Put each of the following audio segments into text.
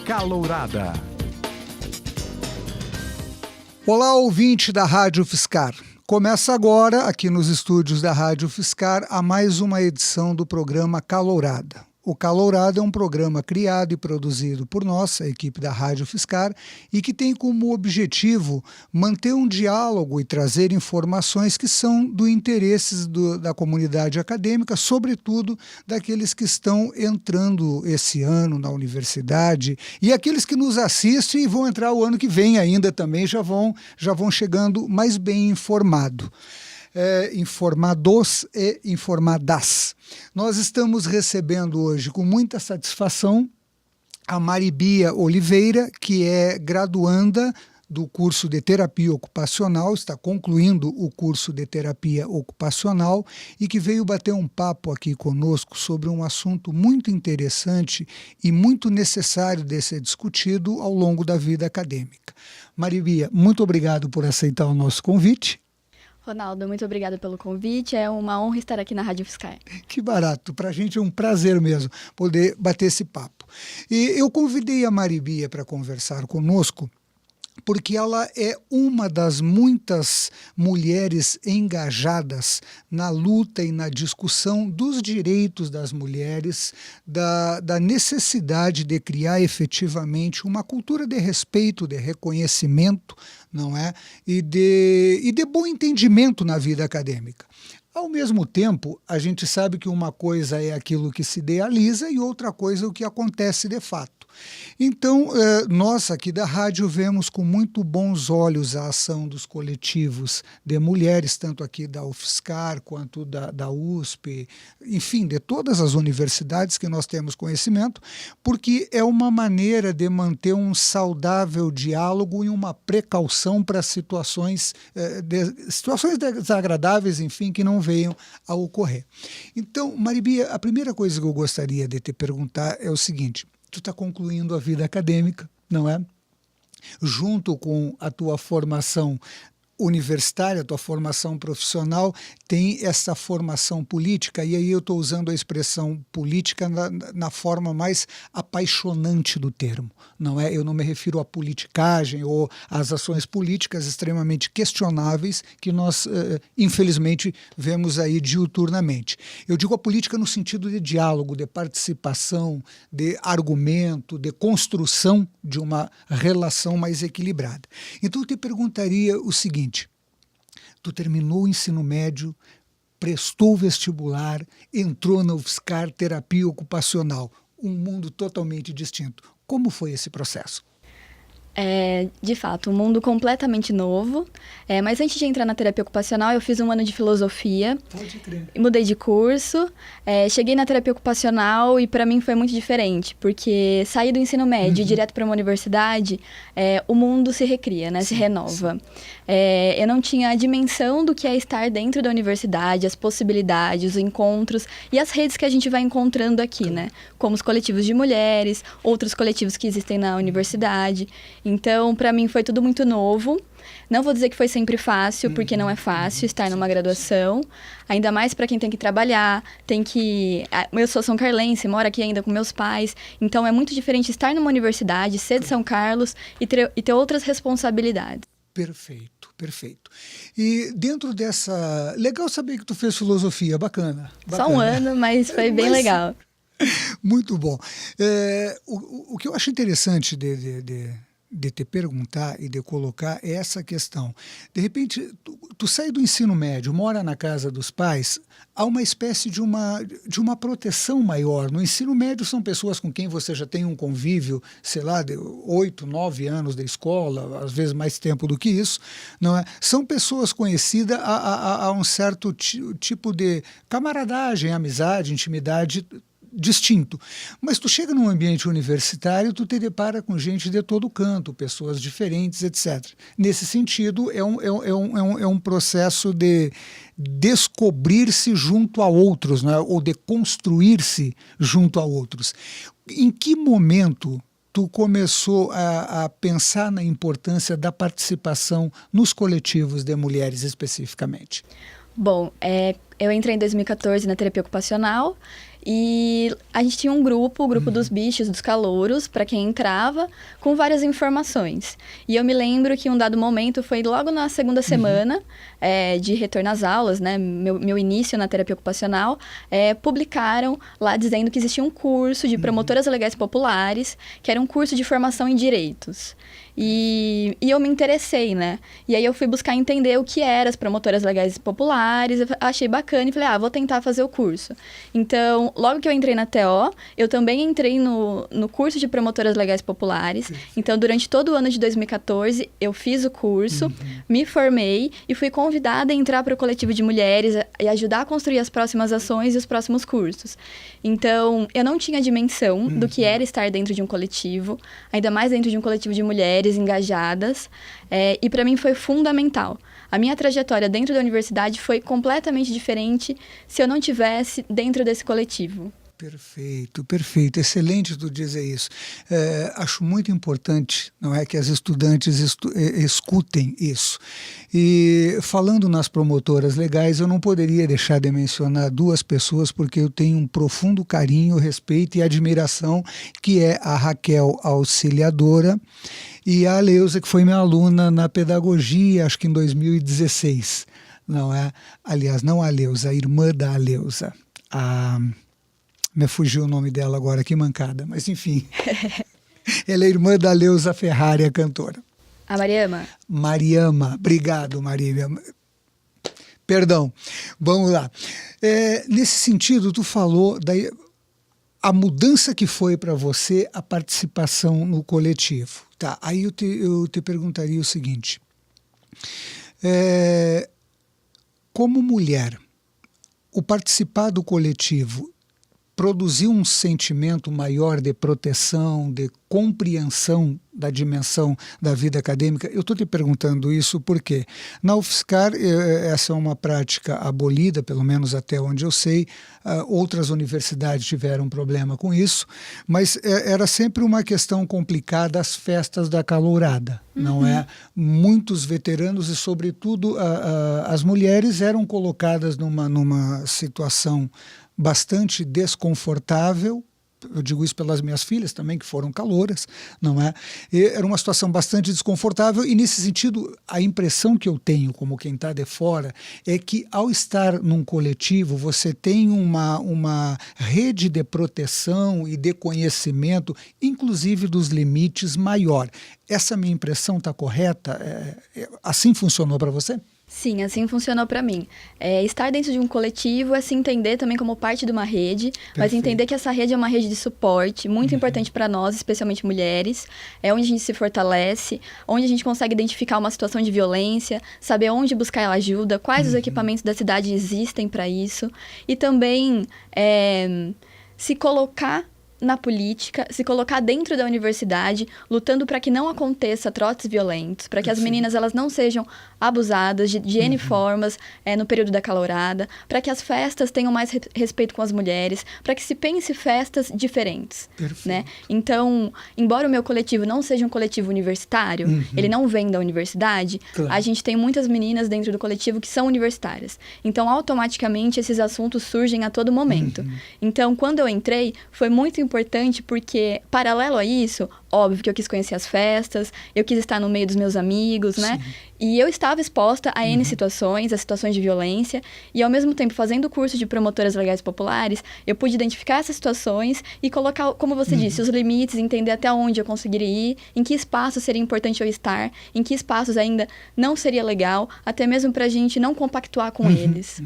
Calourada. Olá, ouvinte da Rádio UFSCar. Começa agora, aqui nos estúdios da Rádio UFSCar, a mais uma edição do programa Calourada. O Calourada é um programa criado e produzido por nós, a equipe da Rádio UFSCar, e que tem como objetivo manter um diálogo e trazer informações que são do interesse da comunidade acadêmica, sobretudo daqueles que estão entrando esse ano na universidade e aqueles que nos assistem e vão entrar o ano que vem ainda também, já vão chegando mais bem informados. Informados e informadas. Nós estamos recebendo hoje com muita satisfação a Maribia Oliveira, que é graduanda do curso de terapia ocupacional, está concluindo o curso de terapia ocupacional e que veio bater um papo aqui conosco sobre um assunto muito interessante e muito necessário de ser discutido ao longo da vida acadêmica. Maribia, muito obrigado por aceitar o nosso convite. Ronaldo, muito obrigada pelo convite. É uma honra estar aqui na Rádio UFSCar. Que barato. Para a gente é um prazer mesmo poder bater esse papo. E eu convidei a Maribia para conversar conosco porque ela é uma das muitas mulheres engajadas na luta e na discussão dos direitos das mulheres, da necessidade de criar efetivamente uma cultura de respeito, de reconhecimento, não é? E de bom entendimento na vida acadêmica. Ao mesmo tempo, a gente sabe que uma coisa é aquilo que se idealiza e outra coisa é o que acontece de fato. Então, nós aqui da rádio vemos com muito bons olhos a ação dos coletivos de mulheres, tanto aqui da UFSCar quanto da USP, enfim, de todas as universidades que nós temos conhecimento, porque é uma maneira de manter um saudável diálogo e uma precaução para situações desagradáveis, enfim, que não venham a ocorrer. Então, Maribia, a primeira coisa que eu gostaria de te perguntar é o seguinte: tu está concluindo a vida acadêmica, não é? Junto com a tua formação universitária, a tua formação profissional, tem essa formação política, e aí eu estou usando a expressão política na forma mais apaixonante do termo, não é? Eu não me refiro à politicagem ou às ações políticas extremamente questionáveis que nós, infelizmente, vemos aí diuturnamente. Eu digo a política no sentido de diálogo, de participação, de argumento, de construção de uma relação mais equilibrada. Então eu te perguntaria o seguinte: tu terminou o ensino médio, prestou o vestibular, entrou na UFSCar, terapia ocupacional, um mundo totalmente distinto. Como foi esse processo? De fato, um mundo completamente novo. Mas antes de entrar na terapia ocupacional, eu fiz um ano de filosofia. Pode crer. Mudei de curso, cheguei na terapia ocupacional e para mim foi muito diferente, porque sair do ensino médio direto para uma universidade, o mundo se recria, né? Se renova. Eu não tinha a dimensão do que é estar dentro da universidade, as possibilidades, os encontros e as redes que a gente vai encontrando aqui, né? Como os coletivos de mulheres, outros coletivos que existem na universidade. Então, para mim foi tudo muito novo. Não vou dizer que foi sempre fácil, porque não é fácil estar numa graduação, ainda mais para quem tem que trabalhar, eu sou são carlense, moro aqui ainda com meus pais, então é muito diferente estar numa universidade, ser de São Carlos e ter outras responsabilidades. Perfeito, perfeito. E dentro dessa... Legal saber que tu fez filosofia, bacana. Só um ano, mas foi bem legal. Muito bom. O que eu acho interessante de te perguntar e de colocar é essa questão. De repente, tu sai do ensino médio, mora na casa dos pais, há uma espécie de uma proteção maior. No ensino médio são pessoas com quem você já tem um convívio, sei lá, de 8, 9 anos de escola, às vezes mais tempo do que isso, não é? São pessoas conhecidas a um certo tipo de camaradagem, amizade, intimidade distinto. Mas tu chega num ambiente universitário, tu te depara com gente de todo canto, pessoas diferentes, etc. Nesse sentido, é um processo de descobrir-se junto a outros, né? Ou de construir-se junto a outros. Em que momento tu começou a pensar na importância da participação nos coletivos de mulheres especificamente? Bom, eu entrei em 2014 na terapia ocupacional E a gente tinha um grupo, o grupo dos bichos, dos calouros, para quem entrava, com várias informações. E eu me lembro que um dado momento foi logo na segunda semana de retorno às aulas, né, meu início na terapia ocupacional, publicaram lá dizendo que existia um curso de promotoras legais populares, que era um curso de formação em direitos. E eu me interessei, né? E aí eu fui buscar entender o que eram as promotoras legais populares, eu achei bacana e falei, vou tentar fazer o curso. Então, logo que eu entrei na TO, eu também entrei no curso de promotoras legais populares. Então, durante todo o ano de 2014, eu fiz o curso, me formei e fui convidada a entrar para o coletivo de mulheres e ajudar a construir as próximas ações e os próximos cursos. Então, eu não tinha dimensão do que era estar dentro de um coletivo, ainda mais dentro de um coletivo de mulheres engajadas, e para mim foi fundamental. A minha trajetória dentro da universidade foi completamente diferente se eu não tivesse dentro desse coletivo. Perfeito, perfeito. Excelente tu dizer isso. Acho muito importante, não é, que as estudantes escutem isso. E falando nas promotoras legais, eu não poderia deixar de mencionar duas pessoas, porque eu tenho um profundo carinho, respeito e admiração, que é a Raquel Auxiliadora e a Aleusa, que foi minha aluna na pedagogia, acho que em 2016. Não é? Aliás, não a Aleusa, a irmã da Aleusa. Me fugiu o nome dela agora, que mancada. Mas, enfim, ela é irmã da Leusa Ferrari, a cantora. A Mariama? Mariama. Obrigado, Mariama. Perdão. Vamos lá. Nesse sentido, tu falou a mudança que foi para você a participação no coletivo. Tá, aí eu te perguntaria o seguinte. Como mulher, o participar do coletivo produziu um sentimento maior de proteção, de compreensão da dimensão da vida acadêmica? Eu estou te perguntando isso porque na UFSCar essa é uma prática abolida, pelo menos até onde eu sei. Outras universidades tiveram problema com isso, mas era sempre uma questão complicada as festas da calourada, não é? Muitos veteranos e, sobretudo, as mulheres eram colocadas numa situação bastante desconfortável. Eu digo isso pelas minhas filhas também, que foram calouras, não é? E era uma situação bastante desconfortável e, nesse sentido, a impressão que eu tenho, como quem está de fora, é que, ao estar num coletivo, você tem uma rede de proteção e de conhecimento, inclusive dos limites, maior. Essa minha impressão está correta? Assim funcionou para você? Sim, assim funcionou para mim. Estar dentro de um coletivo é se entender também como parte de uma rede, mas entender que essa rede é uma rede de suporte muito importante para nós, especialmente mulheres, onde a gente se fortalece, onde a gente consegue identificar uma situação de violência, saber onde buscar ajuda, quais os equipamentos da cidade existem para isso, e também se colocar na política, se colocar dentro da universidade, lutando para que não aconteça trotes violentos, para que as meninas elas não sejam abusadas de N formas no período da calourada, para que as festas tenham mais respeito com as mulheres, para que se pense festas diferentes, né? Então, embora o meu coletivo não seja um coletivo universitário, ele não vem da universidade, a gente tem muitas meninas dentro do coletivo que são universitárias. Então, automaticamente, esses assuntos surgem a todo momento. Então, quando eu entrei, foi muito importante porque, paralelo a isso, óbvio que eu quis conhecer as festas, eu quis estar no meio dos meus amigos, né? E eu estava exposta a N situações, a situações de violência, e ao mesmo tempo, fazendo o curso de promotoras legais populares, eu pude identificar essas situações e colocar, como você disse, os limites, entender até onde eu conseguiria ir, em que espaço seria importante eu estar, em que espaços ainda não seria legal, até mesmo para a gente não compactuar com eles.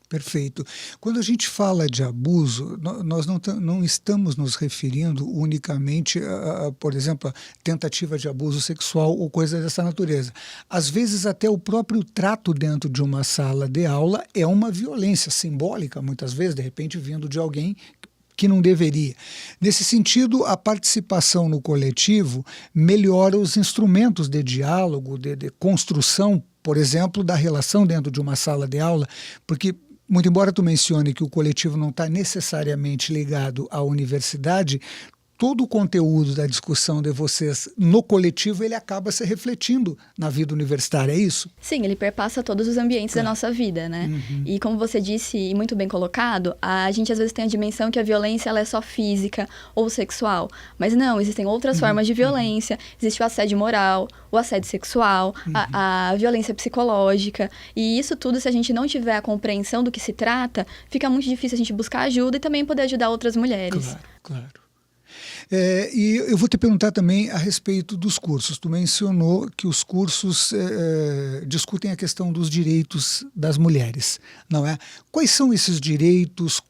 Perfeito. Quando a gente fala de abuso, nós não estamos nos referindo unicamente por exemplo, a tentativa de abuso sexual ou coisa dessa natureza. Às vezes, até o próprio trato dentro de uma sala de aula é uma violência simbólica, muitas vezes, de repente, vindo de alguém que não deveria. Nesse sentido, a participação no coletivo melhora os instrumentos de diálogo, de construção, por exemplo, da relação dentro de uma sala de aula, porque, muito embora tu mencione que o coletivo não está necessariamente ligado à universidade, todo o conteúdo da discussão de vocês no coletivo, ele acaba se refletindo na vida universitária, é isso? Sim, ele perpassa todos os ambientes da nossa vida, né? E como você disse, e muito bem colocado, a gente às vezes tem a dimensão que a violência ela é só física ou sexual. Mas não, existem outras formas de violência. Existe o assédio moral, o assédio sexual, a violência psicológica. E isso tudo, se a gente não tiver a compreensão do que se trata, fica muito difícil a gente buscar ajuda e também poder ajudar outras mulheres. Claro, claro. E eu vou te perguntar também a respeito dos cursos. Tu mencionou que os cursos discutem a questão dos direitos das mulheres, não é? Quais são esses direitos?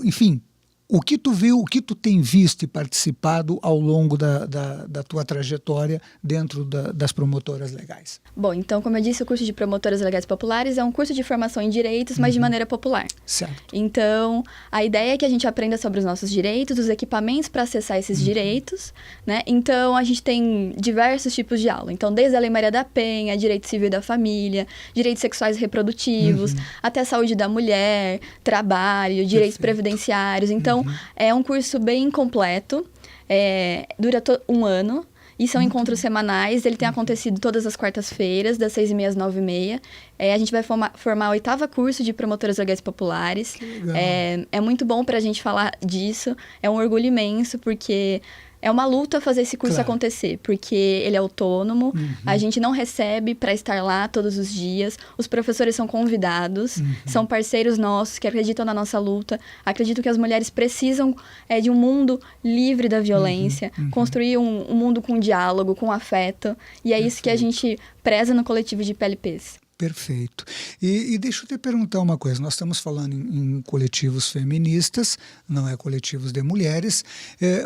Enfim, o que tu viu, o que tu tem visto e participado ao longo da tua trajetória dentro das promotoras legais? Bom, então, como eu disse, o curso de Promotoras Legais Populares é um curso de formação em direitos, mas de maneira popular. Certo. Então, a ideia é que a gente aprenda sobre os nossos direitos, os equipamentos para acessar esses direitos, né? Então, a gente tem diversos tipos de aula. Então, desde a Lei Maria da Penha, direito civil da família, direitos sexuais e reprodutivos, até saúde da mulher, trabalho, direitos previdenciários. Então, é um curso bem completo, dura um ano. E são encontros semanais, ele tem acontecido todas as quartas-feiras, das 6h30 às 9h30. A gente vai formar o 8º curso de Promotoras Legais Populares. É muito bom para a gente falar disso, é um orgulho imenso, porque é uma luta fazer esse curso acontecer, porque ele é autônomo, a gente não recebe para estar lá todos os dias, os professores são convidados, são parceiros nossos que acreditam na nossa luta, acreditam que as mulheres precisam de um mundo livre da violência, construir um mundo com diálogo, com afeto, e é isso que a gente preza no coletivo de PLPs. Perfeito. E deixa eu te perguntar uma coisa, nós estamos falando em coletivos feministas, não é coletivos de mulheres,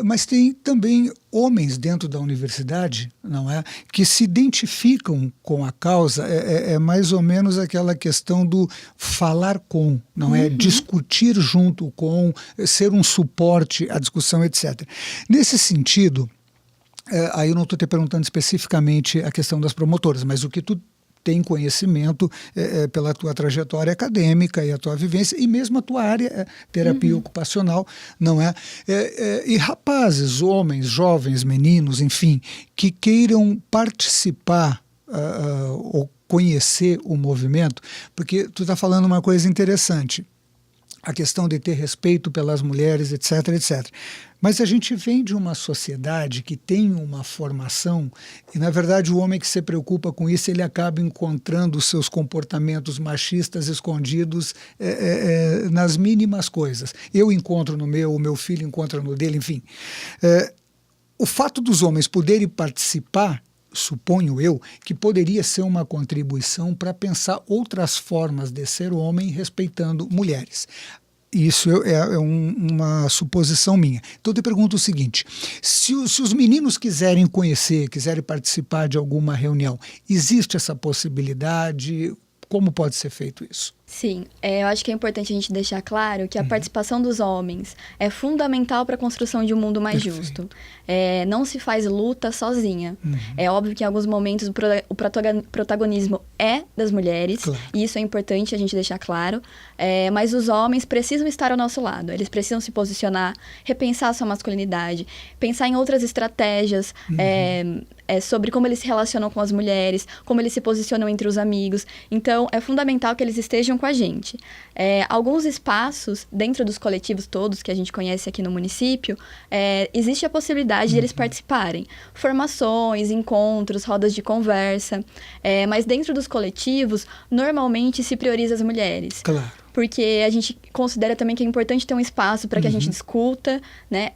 mas tem também homens dentro da universidade, não é, que se identificam com a causa, é mais ou menos aquela questão do falar com, não é, discutir junto com, ser um suporte à discussão, etc. Nesse sentido, aí eu não estou te perguntando especificamente a questão das promotoras, mas o que tu tem conhecimento pela tua trajetória acadêmica e a tua vivência, e mesmo a tua área, terapia ocupacional, não é? E rapazes, homens, jovens, meninos, enfim, que queiram participar ou conhecer o movimento, porque tu está falando uma coisa interessante, a questão de ter respeito pelas mulheres, etc, etc. Mas a gente vem de uma sociedade que tem uma formação e, na verdade, o homem que se preocupa com isso, ele acaba encontrando os seus comportamentos machistas escondidos nas mínimas coisas. Eu encontro no meu, o meu filho encontra no dele, enfim. O fato dos homens poderem participar, suponho eu, que poderia ser uma contribuição para pensar outras formas de ser homem respeitando mulheres. Isso é uma suposição minha. Então eu te pergunto o seguinte, se os meninos quiserem conhecer, quiserem participar de alguma reunião, existe essa possibilidade? Como pode ser feito isso? Sim, eu acho que é importante a gente deixar claro que a participação dos homens é fundamental para a construção de um mundo mais justo. Não se faz luta sozinha. É óbvio que em alguns momentos o protagonismo é das mulheres, e isso é importante a gente deixar claro, mas os homens precisam estar ao nosso lado, eles precisam se posicionar, repensar a sua masculinidade, pensar em outras estratégias, sobre como eles se relacionam com as mulheres, como eles se posicionam entre os amigos. Então, é fundamental que eles estejam com a gente. Alguns espaços, dentro dos coletivos todos que a gente conhece aqui no município, existe a possibilidade de eles participarem. Formações, encontros, rodas de conversa. Mas dentro dos coletivos, normalmente se prioriza as mulheres. Claro. Porque a gente considera também que é importante ter um espaço para que a gente discuta, né,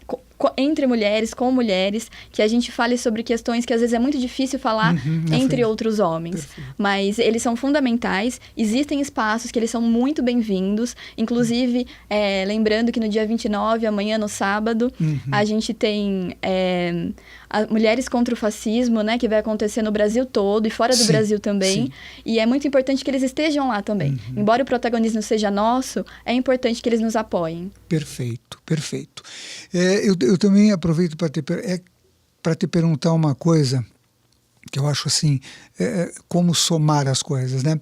entre mulheres, com mulheres, que a gente fale sobre questões que às vezes é muito difícil falar entre outros homens. Perfeito. Mas eles são fundamentais, existem espaços que eles são muito bem-vindos, inclusive, lembrando que no dia 29, amanhã no sábado, a gente tem Mulheres contra o Fascismo, né, que vai acontecer no Brasil todo e fora do Brasil também, e é muito importante que eles estejam lá também. Embora o protagonismo seja nosso, é importante que eles nos apoiem. Perfeito, perfeito. Eu também aproveito para te perguntar uma coisa, que eu acho assim, como somar as coisas, né?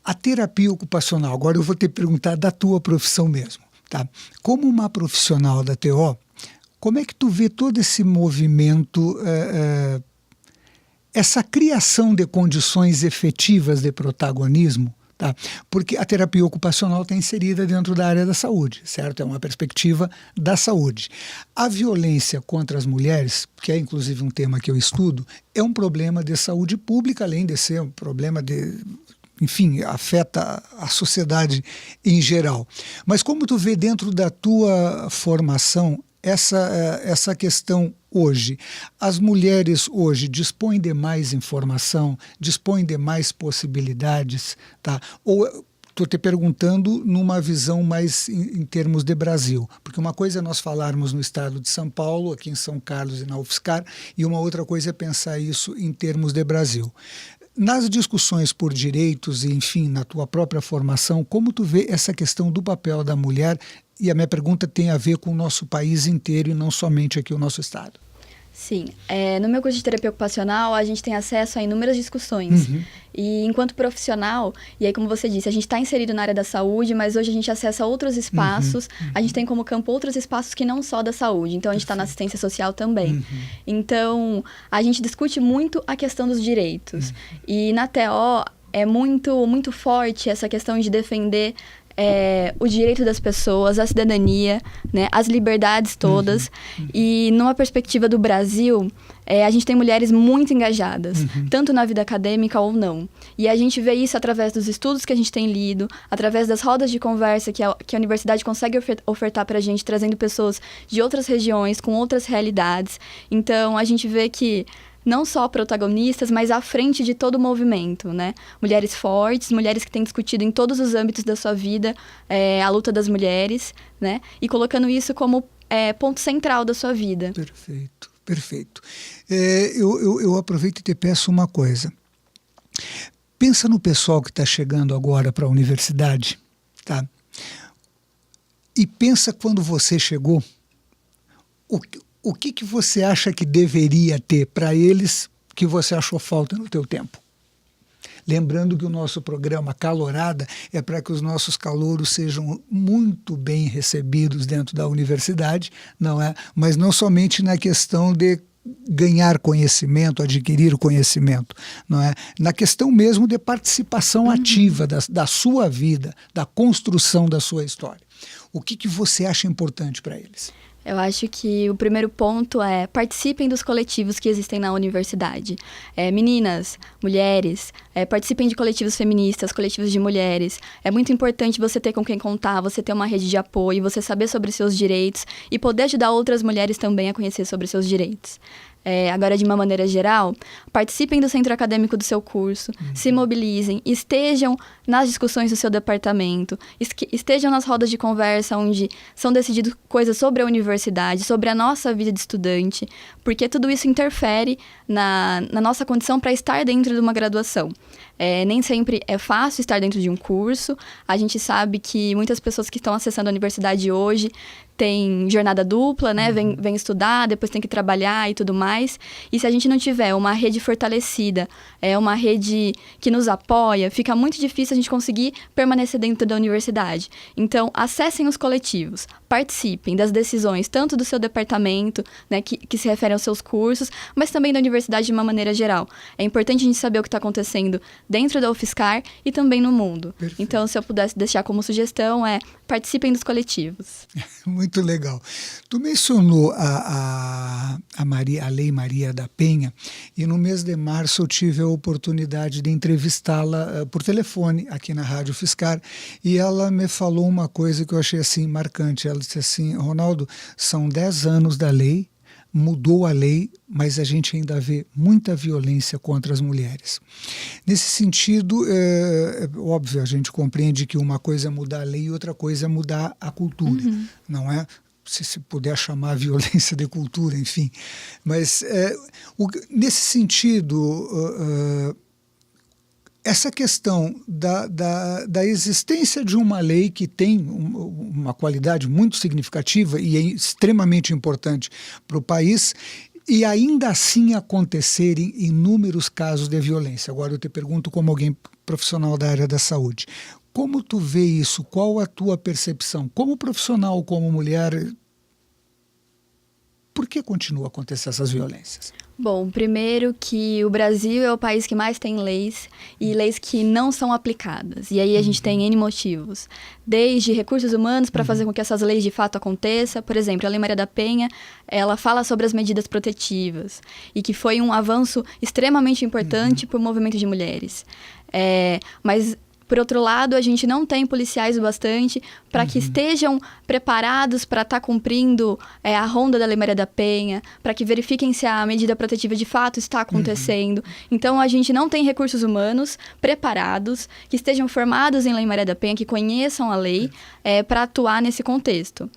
A terapia ocupacional, agora eu vou te perguntar da tua profissão mesmo, tá? Como uma profissional da TO, Como é que tu vê todo esse movimento, essa criação de condições efetivas de protagonismo? Tá? Porque a terapia ocupacional está inserida dentro da área da saúde, certo? É uma perspectiva da saúde. A violência contra as mulheres, que é inclusive um tema que eu estudo, é um problema de saúde pública, além de ser um problema de... enfim, afeta a sociedade em geral. Mas como tu vê dentro da tua formação essa questão hoje? As mulheres hoje dispõem de mais informação, dispõem de mais possibilidades, tá? Ou estou te perguntando numa visão mais em termos de Brasil, porque uma coisa é nós falarmos no estado de São Paulo, aqui em São Carlos e na UFSCar, e uma outra coisa é pensar isso em termos de Brasil. Nas discussões por direitos e, enfim, na tua própria formação, como tu vê essa questão do papel da mulher? E a minha pergunta tem a ver com o nosso país inteiro e não somente aqui o nosso estado. Sim, no meu curso de terapia ocupacional, a gente tem acesso a inúmeras discussões. E enquanto profissional, e aí como você disse, a gente está inserido na área da saúde, mas hoje a gente acessa outros espaços, a gente tem como campo outros espaços que não só da saúde, então a gente está na assistência social também. Então, a gente discute muito a questão dos direitos. E na TO é muito, muito forte essa questão de defender o direito das pessoas, a cidadania, né, as liberdades todas. E numa perspectiva do Brasil, a gente tem mulheres muito engajadas, tanto na vida acadêmica ou não. E a gente vê isso através dos estudos que a gente tem lido, através das rodas de conversa que a universidade consegue ofertar para a gente, trazendo pessoas de outras regiões, com outras realidades. Então, a gente vê que não só protagonistas, mas à frente de todo o movimento, né? Mulheres fortes, mulheres que têm discutido em todos os âmbitos da sua vida a luta das mulheres, né? E colocando isso como ponto central da sua vida. Perfeito, perfeito. Eu aproveito e te peço uma coisa. Pensa no pessoal que está chegando agora para a universidade, tá? E pensa quando você chegou, o que você acha que deveria ter para eles que você achou falta no teu tempo? Lembrando que o nosso programa Calorada é para que os nossos calouros sejam muito bem recebidos dentro da universidade, não é? Mas não somente na questão de ganhar conhecimento, adquirir conhecimento, não é? Na questão mesmo de participação ativa da sua vida, da construção da sua história. O que você acha importante para eles? Eu acho que o primeiro ponto é participem dos coletivos que existem na universidade. Meninas, mulheres, participem de coletivos feministas, coletivos de mulheres. É muito importante você ter com quem contar, você ter uma rede de apoio, você saber sobre seus direitos e poder ajudar outras mulheres também a conhecer sobre seus direitos. Agora, de uma maneira geral, participem do centro acadêmico do seu curso, se mobilizem, estejam nas discussões do seu departamento, estejam nas rodas de conversa onde são decididas coisas sobre a universidade, sobre a nossa vida de estudante, porque tudo isso interfere na nossa condição para estar dentro de uma graduação. Nem sempre é fácil estar dentro de um curso. A gente sabe que muitas pessoas que estão acessando a universidade hoje têm jornada dupla, né? Vem estudar, depois tem que trabalhar e tudo mais. E se a gente não tiver uma rede fortalecida, uma rede que nos apoia, fica muito difícil a gente conseguir permanecer dentro da universidade. Então, acessem os coletivos, participem das decisões, tanto do seu departamento, né, que se refere aos seus cursos, mas também da universidade de uma maneira geral. É importante a gente saber o que está acontecendo dentro da UFSCar e também no mundo. Perfeito. Então, se eu pudesse deixar como sugestão, participem dos coletivos. Muito legal. Tu mencionou a Lei Maria da Penha, e no mês de março eu tive a oportunidade de entrevistá-la por telefone aqui na Rádio UFSCar, e ela me falou uma coisa que eu achei assim marcante. Ela disse assim: Ronaldo, são 10 anos da lei, mudou a lei, mas a gente ainda vê muita violência contra as mulheres. Nesse sentido, óbvio, a gente compreende que uma coisa é mudar a lei e outra coisa é mudar a cultura, não é? Se puder chamar a violência de cultura, enfim. Mas, nesse sentido, essa questão da existência de uma lei que tem uma qualidade muito significativa e é extremamente importante para o país, e ainda assim acontecerem inúmeros casos de violência. Agora eu te pergunto, como alguém profissional da área da saúde, como tu vê isso? Qual a tua percepção? Como profissional, como mulher? Por que continua a acontecer essas violências? Bom, primeiro que o Brasil é o país que mais tem leis e leis que não são aplicadas. E aí a gente tem N motivos. Desde recursos humanos para fazer com que essas leis de fato aconteçam. Por exemplo, a Lei Maria da Penha, ela fala sobre as medidas protetivas e que foi um avanço extremamente importante para o movimento de mulheres. Mas por outro lado, a gente não tem policiais o bastante para que estejam preparados para estar cumprindo a ronda da Lei Maria da Penha, para que verifiquem se a medida protetiva de fato está acontecendo. Então, a gente não tem recursos humanos preparados, que estejam formados em Lei Maria da Penha, que conheçam a lei para atuar nesse contexto.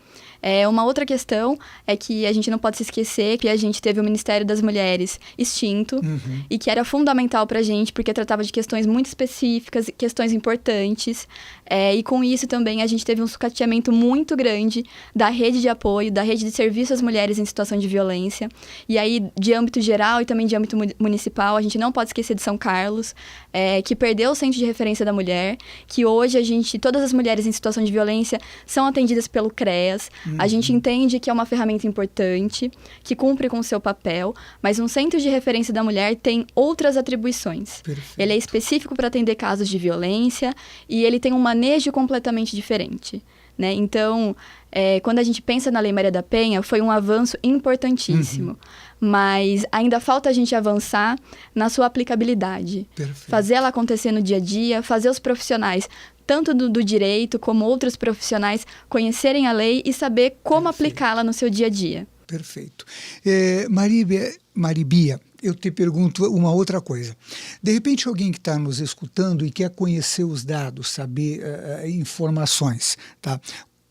Uma outra questão é que a gente não pode se esquecer que a gente teve o Ministério das Mulheres extinto e que era fundamental para a gente porque tratava de questões muito específicas, questões importantes. E com isso também a gente teve um sucateamento muito grande da rede de apoio, da rede de serviço às mulheres em situação de violência. E aí, de âmbito geral e também de âmbito municipal, a gente não pode esquecer de São Carlos, que perdeu o centro de referência da mulher, que hoje todas as mulheres em situação de violência são atendidas pelo CREAS. A gente entende que é uma ferramenta importante, que cumpre com o seu papel, mas um centro de referência da mulher tem outras atribuições. Perfeito. Ele é específico para atender casos de violência e ele tem um manejo completamente diferente, né? Então, quando a gente pensa na Lei Maria da Penha, foi um avanço importantíssimo. Mas ainda falta a gente avançar na sua aplicabilidade. Perfeito. Fazer ela acontecer no dia a dia, fazer os profissionais, tanto do direito como outros profissionais, conhecerem a lei e saber como aplicá-la no seu dia a dia. Perfeito. Maribia, eu te pergunto uma outra coisa. De repente, alguém que está nos escutando e quer conhecer os dados, saber informações, tá?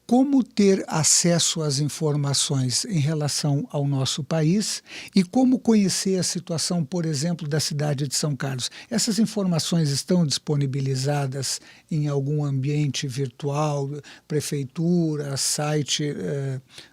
Como ter acesso às informações em relação ao nosso país e como conhecer a situação, por exemplo, da cidade de São Carlos. Essas informações estão disponibilizadas em algum ambiente virtual, prefeitura, site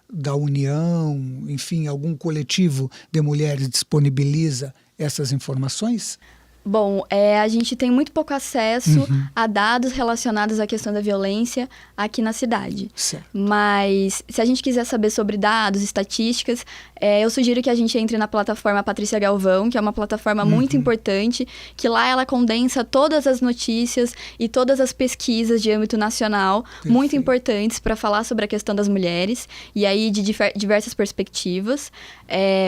da União, enfim, algum coletivo de mulheres disponibiliza essas informações? Bom, a gente tem muito pouco acesso a dados relacionados à questão da violência aqui na cidade. Certo. Mas, se a gente quiser saber sobre dados, estatísticas, eu sugiro que a gente entre na plataforma Patrícia Galvão, que é uma plataforma muito importante, que lá ela condensa todas as notícias e todas as pesquisas de âmbito nacional, muito importantes para falar sobre a questão das mulheres, e aí de diversas perspectivas.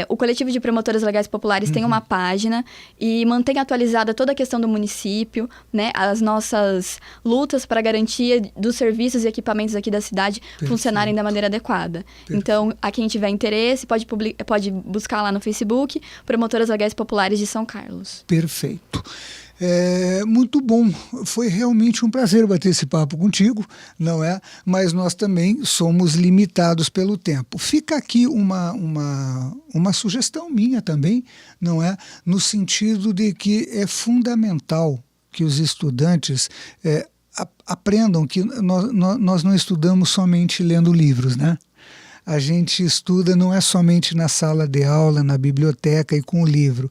O Coletivo de Promotoras Legais Populares tem uma página e mantém atualizada toda a questão do município, né? As nossas lutas para a garantia dos serviços e equipamentos aqui da cidade funcionarem da maneira adequada. Então, a quem tiver interesse, pode buscar lá no Facebook, Promotoras Legais Populares de São Carlos. Perfeito. Muito bom, foi realmente um prazer bater esse papo contigo, não é? Mas nós também somos limitados pelo tempo. Fica aqui uma sugestão minha também, não é? No sentido de que é fundamental que os estudantes aprendam que nós não estudamos somente lendo livros, né? A gente estuda não é somente na sala de aula, na biblioteca e com o livro.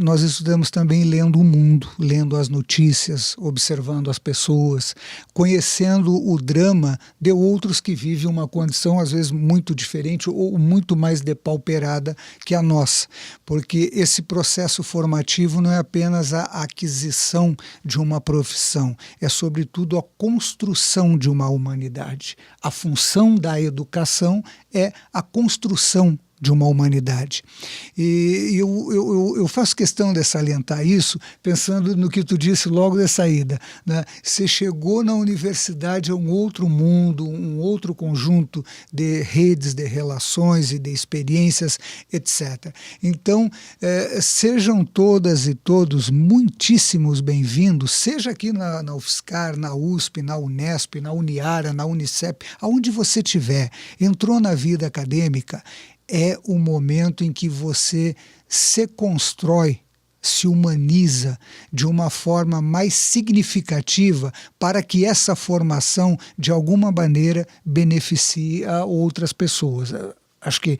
Nós estudamos também lendo o mundo, lendo as notícias, observando as pessoas, conhecendo o drama de outros que vivem uma condição às vezes muito diferente ou muito mais depauperada que a nossa. Porque esse processo formativo não é apenas a aquisição de uma profissão, é sobretudo a construção de uma humanidade. A função da educação é a construção de uma humanidade. E eu faço questão de salientar isso, pensando no que tu disse logo de saída, né? Você chegou na universidade a um outro mundo, um outro conjunto de redes, de relações e de experiências, etc. Então, sejam todas e todos muitíssimos bem-vindos, seja aqui na UFSCar, na USP, na Unesp, na Uniara, na Unicep, aonde você estiver, entrou na vida acadêmica, é o momento em que você se constrói, se humaniza de uma forma mais significativa para que essa formação, de alguma maneira, beneficie a outras pessoas. Acho que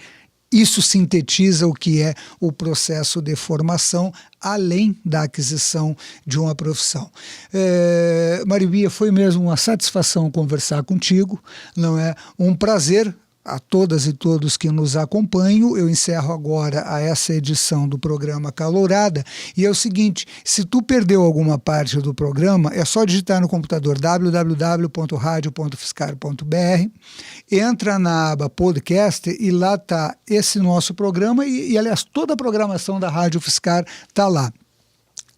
isso sintetiza o que é o processo de formação, além da aquisição de uma profissão. Maribia, foi mesmo uma satisfação conversar contigo, não é? Um prazer a todas e todos que nos acompanham. Eu encerro agora essa edição do programa Calourada. E é o seguinte, se tu perdeu alguma parte do programa, é só digitar no computador www.radio.fiscar.br, entra na aba podcast e lá está esse nosso programa e, aliás, toda a programação da Rádio Fiscar está lá.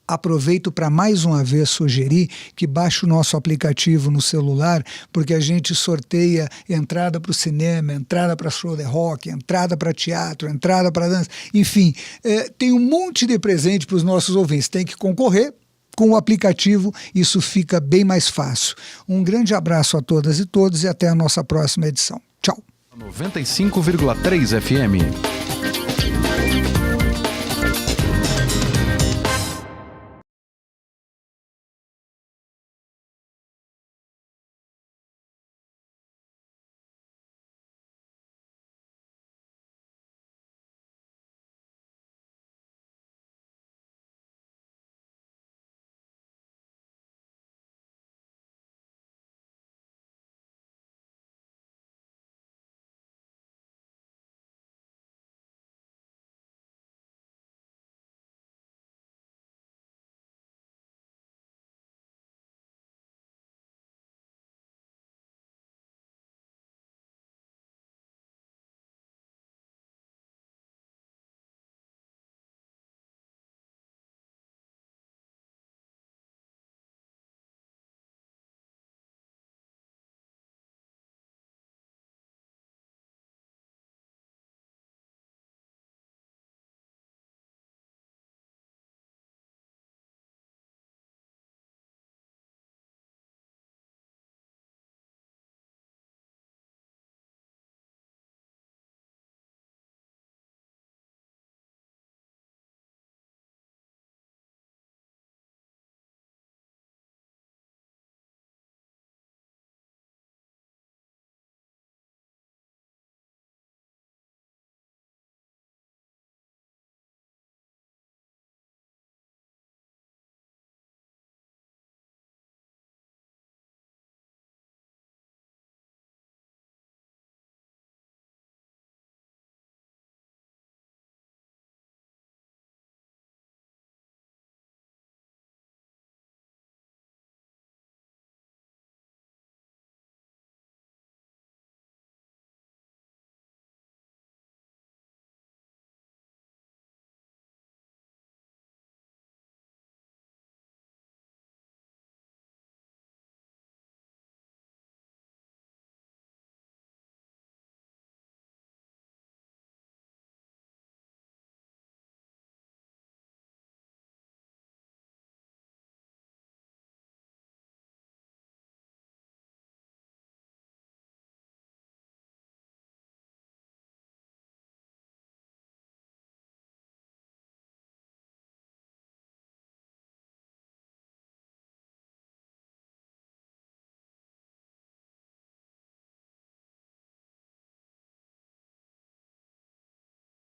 Aproveito para mais uma vez sugerir que baixe o nosso aplicativo no celular, porque a gente sorteia entrada para o cinema, entrada para show de rock, entrada para teatro, entrada para dança, enfim, tem um monte de presente para os nossos ouvintes. Tem que concorrer. Com o aplicativo, isso fica bem mais fácil. Um grande abraço a todas e todos e até a nossa próxima edição. Tchau. 95,3 FM.